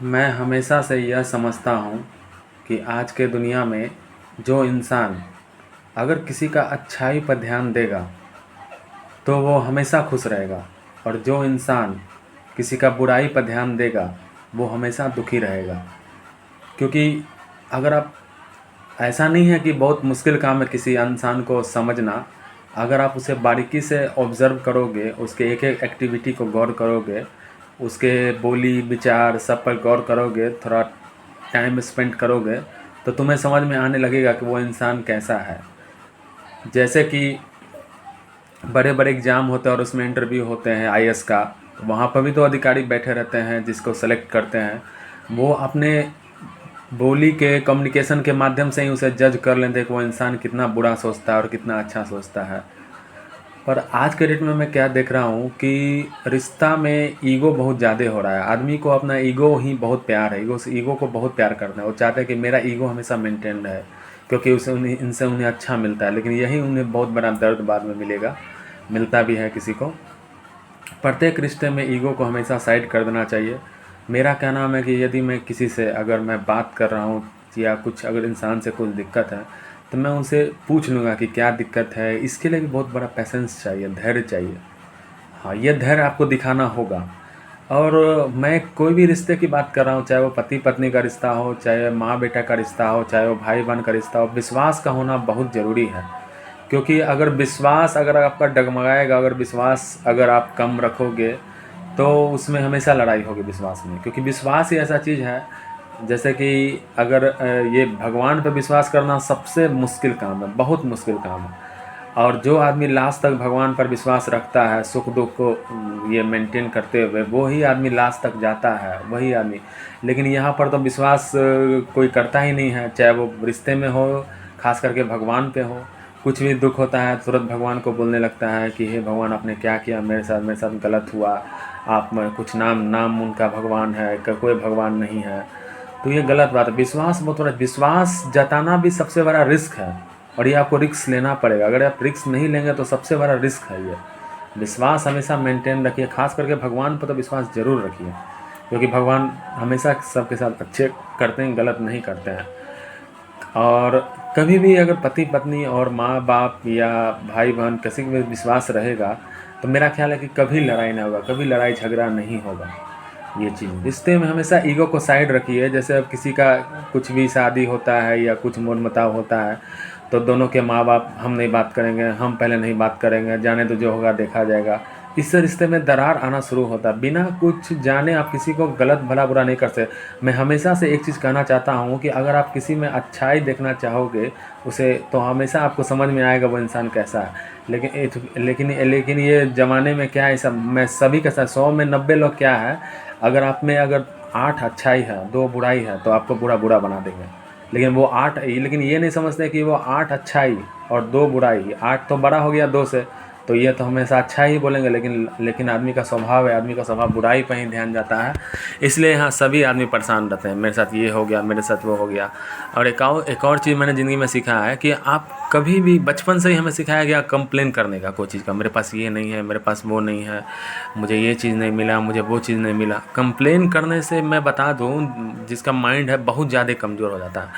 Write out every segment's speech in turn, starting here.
मैं हमेशा से यह समझता हूँ कि आज के दुनिया में जो इंसान अगर किसी का अच्छाई पर ध्यान देगा तो वो हमेशा खुश रहेगा, और जो इंसान किसी का बुराई पर ध्यान देगा वो हमेशा दुखी रहेगा। क्योंकि अगर आप, ऐसा नहीं है कि बहुत मुश्किल काम है किसी इंसान को समझना। अगर आप उसे बारीकी से ऑब्ज़र्व करोगे, उसके एक एक एक्टिविटी को गौर करोगे, उसके बोली विचार सब पर गौर करोगे, थोड़ा टाइम स्पेंड करोगे, तो तुम्हें समझ में आने लगेगा कि वो इंसान कैसा है। जैसे कि बड़े बड़े एग्ज़ाम होते हैं और उसमें इंटरव्यू होते हैं आईएएस का, तो वहाँ पर भी तो अधिकारी बैठे रहते हैं जिसको सेलेक्ट करते हैं। वो अपने बोली के कम्युनिकेशन के माध्यम से ही उसे जज कर लेते हैं कि वो इंसान कितना बुरा सोचता है और कितना अच्छा सोचता है। पर आज के डेट में मैं क्या देख रहा हूँ कि रिश्ता में ईगो बहुत ज़्यादा हो रहा है। आदमी को अपना ईगो ही बहुत प्यार है, ईगो को बहुत प्यार करते हैं। वो चाहते हैं कि मेरा ईगो हमेशा मेंटेन रहे, क्योंकि उसे उन्हें इनसे उन्हें अच्छा मिलता है। लेकिन यही उन्हें बहुत बड़ा दर्द बाद में मिलेगा, मिलता भी है किसी को। प्रत्येक रिश्ते में ईगो को हमेशा साइड कर देना चाहिए। मेरा क्या नाम है कि यदि मैं किसी से अगर मैं बात कर रहा हूँ या कुछ अगर इंसान से कुछ दिक्कत है, तो मैं उनसे पूछ लूँगा कि क्या दिक्कत है। इसके लिए भी बहुत बड़ा पेशेंस चाहिए, धैर्य चाहिए। हाँ, ये धैर्य आपको दिखाना होगा। और मैं कोई भी रिश्ते की बात कर रहा हूँ, चाहे वो पति पत्नी का रिश्ता हो, चाहे माँ बेटा का रिश्ता हो, चाहे वो भाई बहन का रिश्ता हो, विश्वास का होना बहुत ज़रूरी है। क्योंकि अगर विश्वास अगर आपका डगमगाएगा, अगर विश्वास अगर आप कम रखोगे, तो उसमें हमेशा लड़ाई होगी विश्वास में। क्योंकि विश्वास ही ऐसा चीज़ है, जैसे कि अगर ये भगवान पर विश्वास करना सबसे मुश्किल काम है, बहुत मुश्किल काम है। और जो आदमी लास्ट तक भगवान पर विश्वास रखता है, सुख दुख को ये मेंटेन करते हुए, वो ही आदमी लास्ट तक जाता है, वही आदमी। लेकिन यहाँ पर तो विश्वास कोई करता ही नहीं है, चाहे वो रिश्ते में हो, खास करके भगवान पे हो। कुछ भी दुख होता है तुरंत भगवान को बोलने लगता है कि हे भगवान, आपने क्या किया मेरे साथ गलत हुआ। आप में कुछ नाम नाम उनका भगवान है, कोई भगवान नहीं है। तो ये गलत बात है। विश्वास बहुत बड़ा, विश्वास जताना भी सबसे बड़ा रिस्क है, और ये आपको रिस्क लेना पड़ेगा। अगर आप रिस्क नहीं लेंगे तो सबसे बड़ा रिस्क है ये। विश्वास हमेशा मेंटेन रखिए, खास करके भगवान पर तो विश्वास ज़रूर रखिए, क्योंकि भगवान हमेशा सबके साथ अच्छे करते हैं, गलत नहीं करते हैं। और कभी भी अगर पति पत्नी और माँ बाप या भाई बहन किसी में विश्वास रहेगा, तो मेरा ख्याल है कि कभी लड़ाई नहीं होगा, कभी लड़ाई झगड़ा नहीं होगा। ये चीज़ रिश्ते में हमेशा ईगो को साइड रखिए। जैसे अब किसी का कुछ भी शादी होता है या कुछ मनमुटाव होता है, तो दोनों के माँ बाप हम नहीं बात करेंगे, हम पहले नहीं बात करेंगे, जाने तो जो होगा देखा जाएगा। इससे रिश्ते में दरार आना शुरू होता है। बिना कुछ जाने आप किसी को गलत भला बुरा नहीं कर सकते। मैं हमेशा से एक चीज़ कहना चाहता हूँ कि अगर आप किसी में अच्छाई देखना चाहोगे उसे, तो हमेशा आपको समझ में आएगा वो इंसान कैसा है। लेकिन ये ज़माने में क्या है, सब मैं सभी के साथ 100 में 90 लोग क्या है, अगर आप में अगर 8 अच्छाई है 2 बुराई है, तो आपको बुरा बुरा बना देंगे। लेकिन ये नहीं समझते कि वो 8 अच्छाई और 2 बुराई, 8 तो बड़ा हो गया 2 से, तो ये तो हमेशा अच्छा ही बोलेंगे। लेकिन आदमी का स्वभाव है, आदमी का स्वभाव बुराई पर ही ध्यान जाता है। इसलिए यहाँ सभी आदमी परेशान रहते हैं, मेरे साथ ये हो गया, मेरे साथ वो हो गया। और एक और चीज़ मैंने ज़िंदगी में सीखा है कि आप कभी भी, बचपन से ही हमें सिखाया गया कंप्लेन करने का कोई चीज़ का, मेरे पास ये नहीं है, मेरे पास वो नहीं है, मुझे ये चीज़ नहीं मिला, मुझे वो चीज़ नहीं मिला। कंप्लेन करने से मैं बता दूँ, जिसका माइंड है बहुत ज़्यादा कमज़ोर हो जाता है।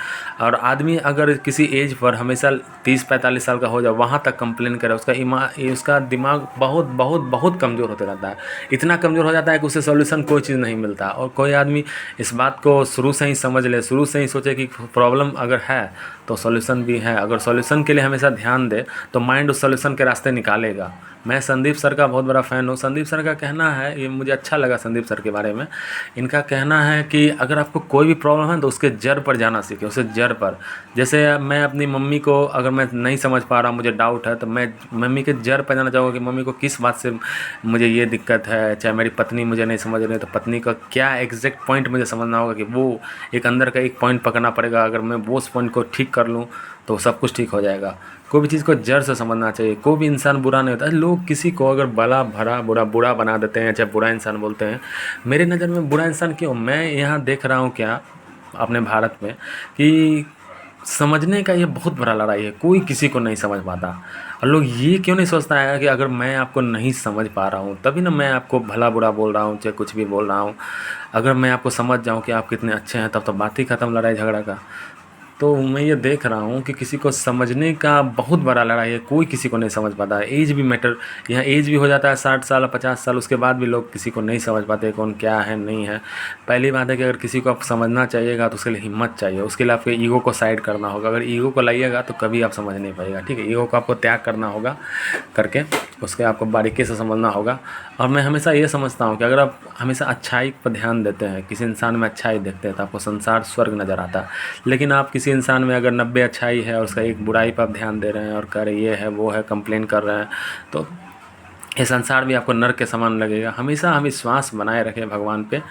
और आदमी अगर किसी एज पर हमेशा 30-45 साल का हो जाए, वहाँ तक कंप्लेन करे, उसका दिमाग बहुत बहुत बहुत कमज़ोर होते रहता है। इतना कमज़ोर हो जाता है कि उसे सॉल्यूशन कोई चीज़ नहीं मिलता। और कोई आदमी इस बात को शुरू से ही समझ ले, शुरू से ही सोचे कि प्रॉब्लम अगर है तो सॉल्यूशन भी है, अगर सॉल्यूशन के लिए हमेशा ध्यान दे तो माइंड उस सॉल्यूशन के रास्ते निकालेगा। मैं संदीप सर का बहुत बड़ा फ़ैन हूँ। संदीप सर का कहना है, ये मुझे अच्छा लगा संदीप सर के बारे में। इनका कहना है कि अगर आपको कोई भी प्रॉब्लम है तो उसके जड़ पर जाना सीखें, उसके जड़ पर। जैसे मैं अपनी मम्मी को अगर मैं नहीं समझ पा रहा, मुझे डाउट है, तो मैं मम्मी के जड़ पर जाना चाहूँगा कि मम्मी को किस बात से मुझे ये दिक्कत है। चाहे मेरी पत्नी मुझे नहीं समझ रही है, तो पत्नी का क्या एग्जैक्ट पॉइंट मुझे समझना होगा, कि वो एक अंदर का एक पॉइंट पकड़ना पड़ेगा। अगर मैं वो उस पॉइंट को ठीक कर लूँ तो सब कुछ ठीक हो जाएगा। कोई भी चीज़ को जड़ से समझना चाहिए। कोई भी इंसान बुरा नहीं होता। लोग किसी को अगर भला भरा बुरा बना देते हैं, चाहे बुरा इंसान बोलते हैं। मेरे नज़र में बुरा इंसान क्यों, मैं यहाँ देख रहा हूँ क्या अपने भारत में, कि समझने का ये बहुत बड़ा लड़ाई है, कोई किसी को नहीं समझ पाता। और लोग ये क्यों नहीं सोचता है कि अगर मैं आपको नहीं समझ पा रहा हूँ तभी ना मैं आपको भला बुरा बोल रहा हूँ, चाहे कुछ भी बोल रहा हूँ। अगर मैं आपको समझ जाऊँ कि आप कितने अच्छे हैं तब तो बात ही ख़त्म लड़ाई झगड़ा का। तो मैं ये देख रहा हूँ कि किसी को समझने का बहुत बड़ा लड़ाई है, कोई किसी को नहीं समझ पाता है। एज भी मैटर, यहाँ एज भी हो जाता है 60 साल 50 साल, उसके बाद भी लोग किसी को नहीं समझ पाते कौन क्या है नहीं है। पहली बात है कि अगर किसी को आप समझना चाहिएगा तो उसके लिए हिम्मत चाहिए, उसके लिए आपको ईगो को साइड करना होगा। अगर ईगो को लाइएगा तो कभी आप समझ नहीं पाएगा, ठीक है। ईगो को आपको त्याग करना होगा करके उसके आपको बारीकी से समझना होगा। और मैं हमेशा ये समझता हूँ कि अगर आप हमेशा अच्छाई पर ध्यान देते हैं, किसी इंसान में अच्छाई देखते हैं तो आपको संसार स्वर्ग नज़र आता है। लेकिन आप किसी इंसान में अगर 90 अच्छाई है और उसका एक बुराई पर आप ध्यान दे रहे हैं और कह रहे ये है वो है, कंप्लेन कर रहे हैं, तो ये संसार भी आपको नर्क के समान लगेगा। हमेशा हम विश्वास बनाए रखें भगवान पे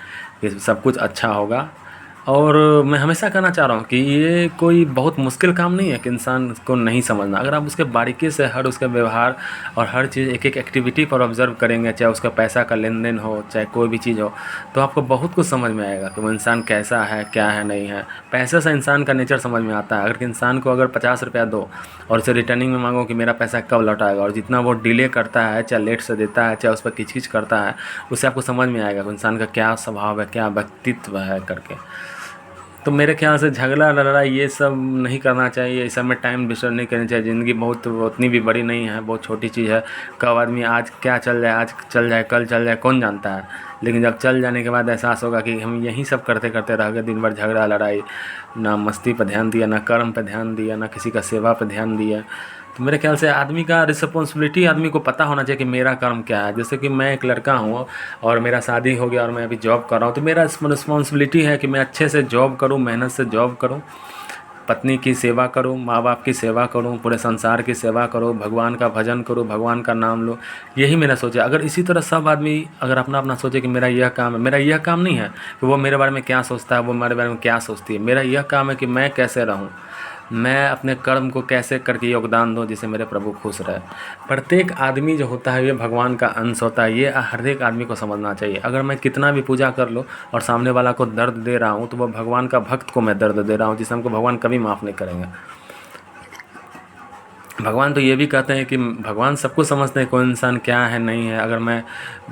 कि सब कुछ अच्छा होगा। और मैं हमेशा कहना चाह रहा हूँ कि ये कोई बहुत मुश्किल काम नहीं है कि इंसान को नहीं समझना। अगर आप उसके बारीकी से हर उसका व्यवहार और हर चीज़ एक एक एक्टिविटी पर ऑब्जर्व करेंगे, चाहे उसका पैसा का लेन देन हो चाहे कोई भी चीज़ हो, तो आपको बहुत कुछ समझ में आएगा कि वो इंसान कैसा है क्या है नहीं है। पैसे से इंसान का नेचर समझ में आता है। अगर इंसान को अगर 50 रुपया दो और उसे रिटर्निंग में मांगो कि मेरा पैसा कब लौटाएगा, और जितना वो डिले करता है, चाहे लेट से देता है, चाहे उस पर किचकिच करता है, उससे आपको समझ में आएगा कि इंसान का क्या स्वभाव है, क्या व्यक्तित्व है करके। तो मेरे ख्याल से झगड़ा लड़ाई ये सब नहीं करना चाहिए, इस सब में टाइम वेस्ट नहीं करनी चाहिए। ज़िंदगी बहुत उतनी भी बड़ी नहीं है, बहुत छोटी चीज़ है। कब आदमी आज क्या चल जाए, आज चल जाए कल चल जाए कौन जानता है। लेकिन जब चल जाने के बाद एहसास होगा कि हम यही सब करते करते रह गए, दिन भर झगड़ा लड़ाई, ना मस्ती पर ध्यान दिया, ना कर्म पर ध्यान दिया, ना किसी का सेवा पर ध्यान दिया। तो मेरे ख्याल से आदमी का रिस्पॉन्सिबिलिटी आदमी को पता होना चाहिए कि मेरा कर्म क्या है। जैसे कि मैं एक लड़का हूँ और मेरा शादी हो गया और मैं अभी जॉब कर रहा हूँ, तो मेरा रिस्पॉन्सिबिलिटी है कि मैं अच्छे से जॉब करूँ, मेहनत से जॉब करूँ, पत्नी की सेवा करूँ, माँ बाप की सेवा करूँ, पूरे संसार की सेवा करूँ, भगवान का भजन करूँ, भगवान का नाम लो। यही मेरा सोच है। अगर इसी तरह सब आदमी अगर अपना अपना सोचे कि मेरा यह काम है, मेरा यह काम नहीं है कि वो मेरे बारे में क्या सोचता है, वो मेरे बारे में क्या सोचती है। मेरा यह काम है कि मैं कैसे रहूँ, मैं अपने कर्म को कैसे करके योगदान दूँ जिससे मेरे प्रभु खुश रहे। प्रत्येक आदमी जो होता है ये भगवान का अंश होता है, ये हर एक आदमी को समझना चाहिए। अगर मैं कितना भी पूजा कर लूँ और सामने वाला को दर्द दे रहा हूँ तो वो भगवान का भक्त को मैं दर्द दे रहा हूँ, जिसे हमको भगवान कभी माफ़ नहीं करेंगे। भगवान तो ये भी कहते हैं कि भगवान सब कुछ समझते हैं कौन इंसान क्या है नहीं है। अगर मैं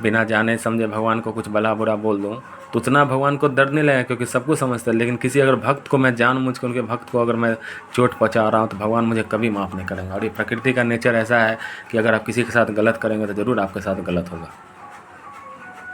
बिना जाने समझे भगवान को कुछ भला बुरा बोल दूँ तो उतना भगवान को दर्द नहीं लगेगा, क्योंकि सब कुछ समझते हैं। लेकिन किसी अगर भक्त को मैं जानबूझ के उनके भक्त को अगर मैं चोट पहुंचा रहा हूँ तो भगवान मुझे कभी माफ़ नहीं करेंगे। और ये प्रकृति का नेचर ऐसा है कि अगर आप किसी के साथ गलत करेंगे तो ज़रूर आपके साथ गलत होगा।